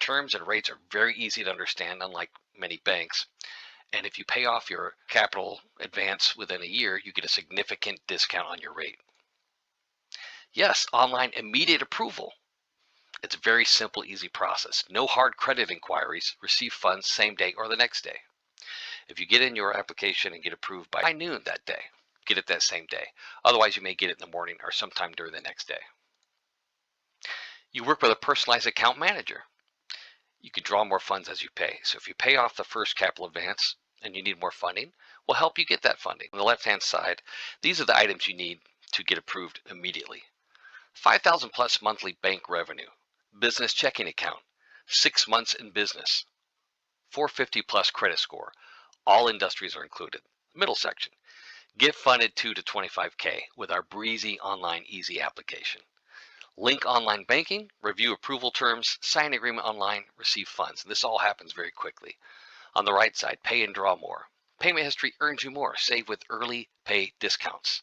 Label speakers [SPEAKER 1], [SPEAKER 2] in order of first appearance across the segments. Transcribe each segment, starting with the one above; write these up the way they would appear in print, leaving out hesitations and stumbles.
[SPEAKER 1] terms and rates are very easy to understand, unlike many banks. And if you pay off your capital advance within a year, you get a significant discount on your rate. Yes, online immediate approval. It's a very simple, easy process. No hard credit inquiries. Receive funds same day or the next day. If you get in your application and get approved by noon that day, get it that same day. Otherwise, you may get it in the morning or sometime during the next day. You work with a personalized account manager. You can draw more funds as you pay. So if you pay off the first capital advance and you need more funding, we'll help you get that funding. On the left-hand side, these are the items you need to get approved immediately. 5,000 plus monthly bank revenue, business checking account, 6 months in business, 450 plus credit score. All industries are included. Middle section, get funded 2 to 25K with our breezy online easy application. Link online banking, review approval terms, sign agreement online, receive funds. This all happens very quickly. On the right side, pay and draw more. Payment history earns you more. Save with early pay discounts.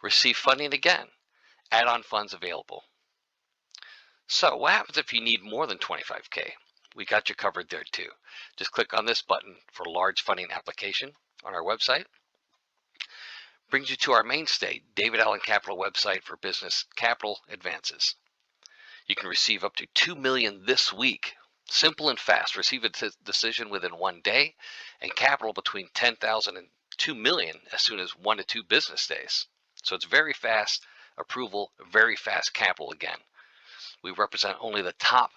[SPEAKER 1] Receive funding again. Add-on funds available. So what happens if you need more than 25K? We got you covered there too. Just click on this button for large funding application on our website. Brings you to our mainstay, David Allen Capital website for business capital advances. You can receive up to $2 million this week. Simple and fast. Receive a decision within 1 day, and capital between $10,000 and $2 million as soon as 1 to 2 business days. So it's very fast approval, very fast capital again. We represent only the top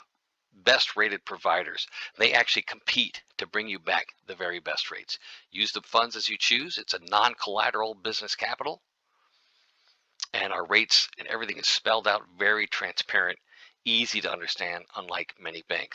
[SPEAKER 1] best rated providers. They actually compete to bring you back the very best rates. Use the funds as you choose. It's a non-collateral business capital, and our rates and everything is spelled out, very transparent, easy to understand, unlike many banks.